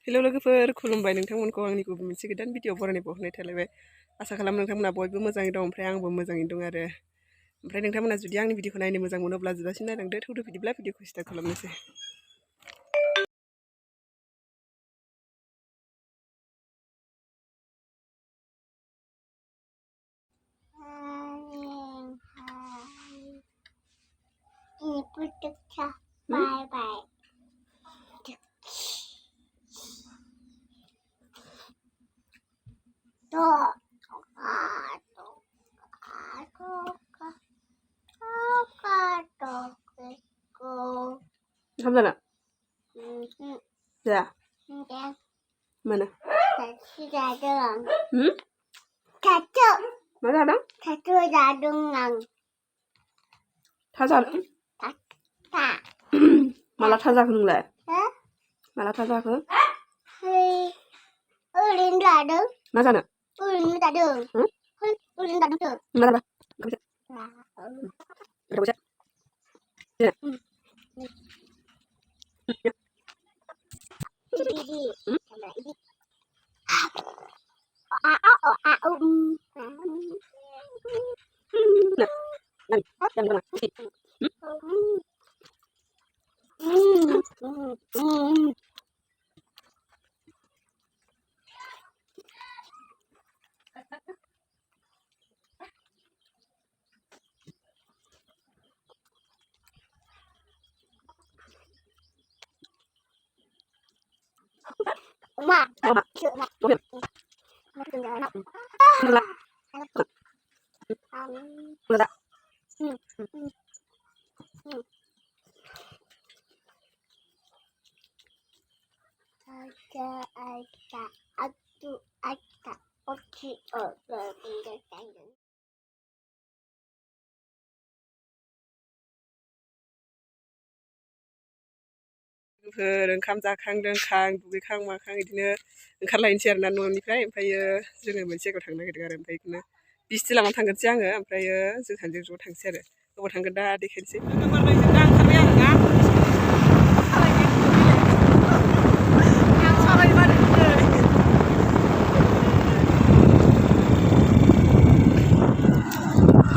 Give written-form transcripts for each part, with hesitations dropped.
हेल' लोगोफोर खुलुमबाय नोंथांमोनखौ आंनि गुबुन मोनसे गोदान भिडिअ बरायनाय बावहरनाय थालायबाय। आसा खालाम नोंथांमोना बयबो मोजाङै दं, ओमफ्राय आंबो मोजाङैनो दं आरो। ओमफ्राय नोंथांमोना जुदि आंनि भिडिअखौ नायनो मोजां मोनोब्ला जोबजासिम नायलांदो। थौदो बिदिब्ला भिडिअखौ स्टार्ट खालामनोसै। Bye bye. Không ra nè. Dạ. Mana? Satu. Mana ada? Satu jadungan. Thazar. Tak. Malah thazar nunglah. Hah? Malah thazar ke? Hei. Ulin jadung. Mana sana? Ulin jadung. Ulin jadung tu. Mana ada? Kamu cek. Kamu cek. Ya. Ini. Ini. Nah. Nani? Yang mana? Mak. Mama. Mak. Mobil. Mana? Mana? Ada. Oke. Oh, pindah tangan. ओंखाम जाखां लोंखां दुगैखां माखां बिदिनो ओंखारलायनोसै आरोना न'निफ्राय। ओमफ्रायो जोङो मोनसे जायगायाव थांनो नागिरदों आरो। ओमफ्राय बिदिनो बिस्टि लानानै थांगोनसै आङो। ओमफ्रायो जों सानैजों ज' थांसै आरो। बबाव थांगोन दा देखायनोसै। ओंखारबाय आरोना।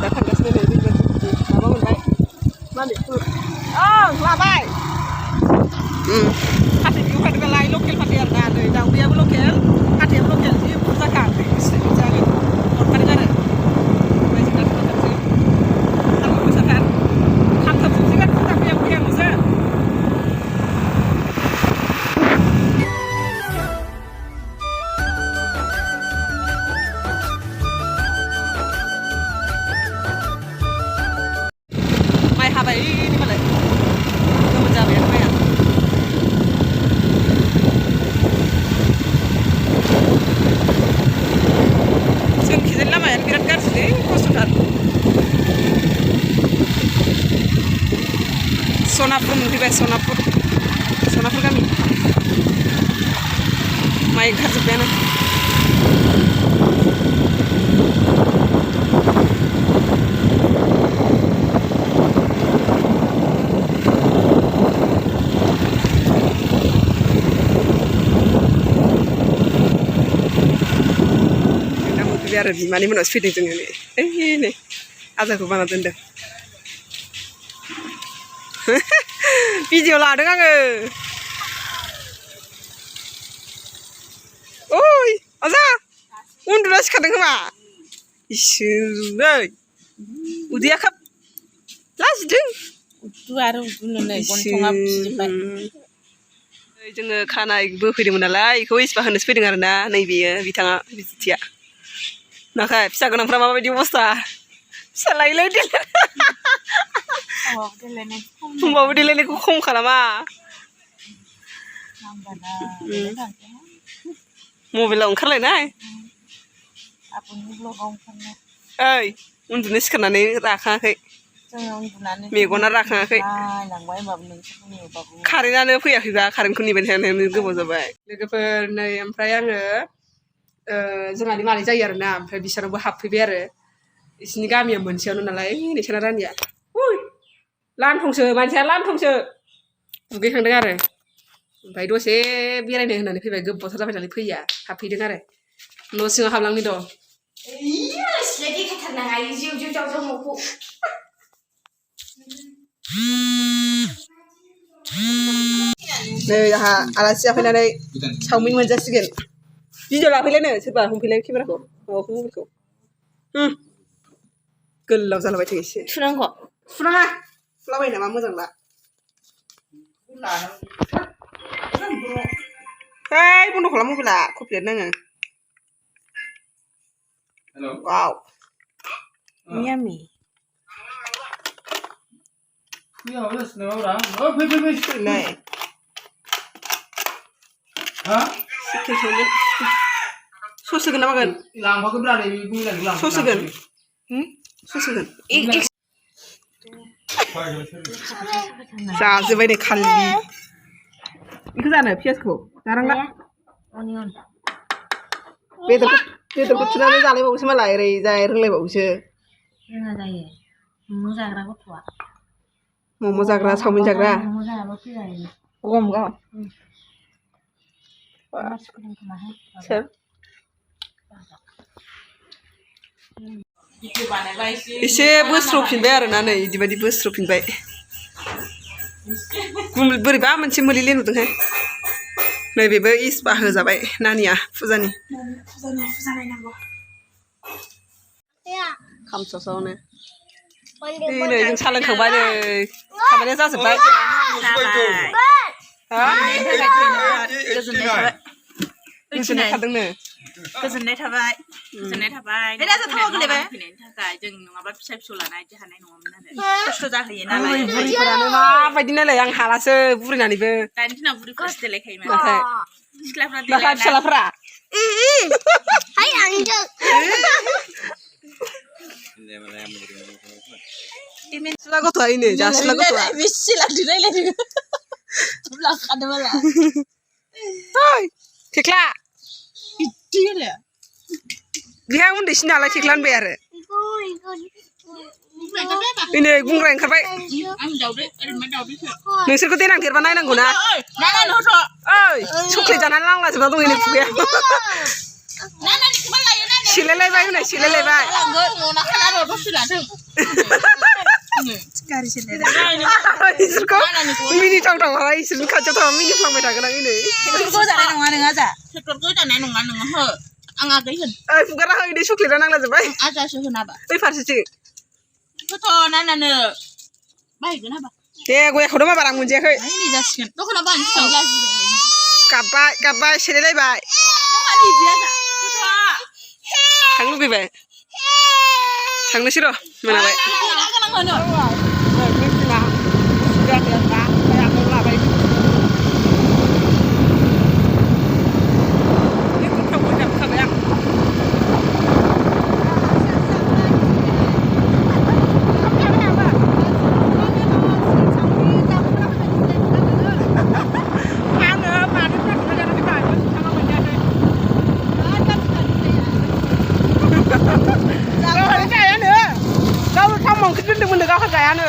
दा थांगासिनो नै जोङो माबा मोनबाय मालिकफोर ओं लाबाय फाथैखौ फाथैबालाय लकेल फाथै आरोना नै दाउदैयाबो लकेल फाथैयाबो लकेल जि बुरजाखा जागोन हरखादों आरो। ओमफ्राय जों दा थांसै सानदुं गोसाथार खामथाबजोबसिगोन फुजा फैहां फैहांसो। माइ हाबाय मालाय गोमोन जाबायानो माइया। जोंखिजाय लामायानो बिराद गाज्रिलै खस्थ'थार। सनापुर मोनफैबाय सनापुर गामि। माइ ओंखारजोब्बायानो। आरो बिमानि मोनावसो फैदों जोङो नै ओइ नै आजारखौ बाना दोनदों। भिडिअ लादों आङो। ओइ आजा उन्दुना सिखारदों खोमा इसोरै उदैया खोब लाजिदों। आरो उन्दुनो नै गन्थङा फिजोबबाय। जोङो खानाय बोफैदोंमोन नालाय बेखौ इसिबा होनोसो फैदों आरोना। नैबेयो बिथाङा बिजिथिया नाखाय फिसा गोनांफ्रा माबायदि अबस्था फिसालायलाय होमबाबो देलायनायखौ खम खालामा। मबाइलाव ओंखारलायनाय ओइ उन्दुनो सिखारनानै राखाङाखै मेगना राखाङाखै। कारेन्टआनो फैयाखैबा कारेन्टखौ नेबाय थानायानो गोबाव जाबाय लोगोफोर। नै ओमफ्राय आङो जोंहानि मानै जायो आरोना। ओमफ्राय बिसोरावबो हाबफैबाय आरो। बिसिनि गामिया मोनसेयावनो नालाय नैसाना रानिया लानथंसो मानसिया लानथंसो दुगैखांदों आरो ओमफ्राय दसे बेरायनो होननानै फैबाय गोबावथार जाबाय नालाय फैया हाबफैदों आरो न' सिङाव हाबलांनि दं सिलाय देखायथारनाङा जिउ जिउ जाव न'खौ नै आंहा आलासि जाफैनानै चावमिन मोनजासिगोन भिडिअ लाफैलायनो सोरबा हमफैलाय केमेराखौ माबाखौ मबाइलखौ गोलाव जालाबाय थायो एसे सुनांगौ सुनाङा सुलाबाय नामा मोजांला है बन्द' खालाम मबाइला कपिराइट नाङो वाव Yummy. नै सस होगोन ना मागोन सस होगोन सस होगोन जाजोब्बाय नै खालि बेखौ जानो पियासखौ जानांला बेदरखौ थुनानै जालायबावोसो मालाय ओरै जाय रोंलायबावोसो रोङा जायो मम' जाग्रा गथ'आ मम' जाग्रा चावमिन जाग्रा मम' जायाबा फैजायो गम गम सोर एसे बोस्र'फिनबाय आरोना नै बिदि बायदि बोस्र'फिनबाय बोरैबा मोनसे मोलेले नुदोंहाय नैबेबो इस्पा होजाबाय नानिया फुजानि फुजा नायनांगौ खामसावसावनो नै जों सा लोंखांबाय नै खामानिया जाजोब्बाय गोजोननाय थादोंनो गोजोननाय थाबाय फैनायनि थाखाय जों नङाबा फिसा फिसौ लानाय बिदि हानाय नङामोन आरो खस्थ' जाहैयो नालाय बुरिफोरानो माबायदि नालाय आं हालासो बुरिनानैबो दानि दिनाव बुरिफोरासो देलायखायोमोन नाथाय सिख्लाफ्रा नाथाय फिसालाफ्रा हाय आंजों सिला गथ'आ इनो जासिला गथ'आ मिसिला दिरायलायदों थुब्ला खादों माला थेख्ला बिदि आरो बेहा उन्दैसिन नालाय थेख्ला होनबाय आरो नै गुंग्रा ओंखारबाय नोंसोरखौ देनां देरबा नायनांगौ ना ओइ चक्लेट जानानै लांलाजोबना दं इनै खुगाया सेलायलायबाय हनै सेलायलायबाय इसोरखौ मिनिथावथाव हाबाय इसोरनि खाथियाव थांबा मिनिफ्लांबाय थागोन आं इनै जानाय नङा नोङा जा ट्रेक्टरखौ जानाय नङा नोङो हो आं आगै होन ओइ फुगारा हो इनै चक्लेटआ नांलाजोबबाय आजासो होनाबा ओइ फारसेथिं गथ' नानानो बाहायगोन हाबा दे गयाखौनो माबार आं मोनजायाखै नै जासिगोन दख'ना बानसि गाबबाय गाबबाय सेलायलायबाय थांनो लुगैबाय थांनोसै र' मोनाबाय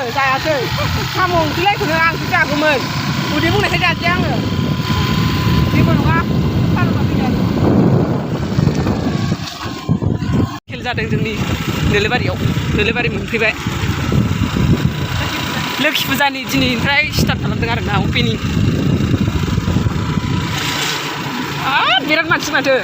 जायासै साम' ओंख्रिलायखौनो आंसो जागौमोन उदै बुंनायखाय जासै आङो जेबो नङा खेल जादों जोंनि नोलोबारियाव नोलोबारि मोनफैबाय लोखि फुजानि दिनैनिफ्राय स्टार्ट खालामदों आरोना अपेनिं बिराद मानसि माथो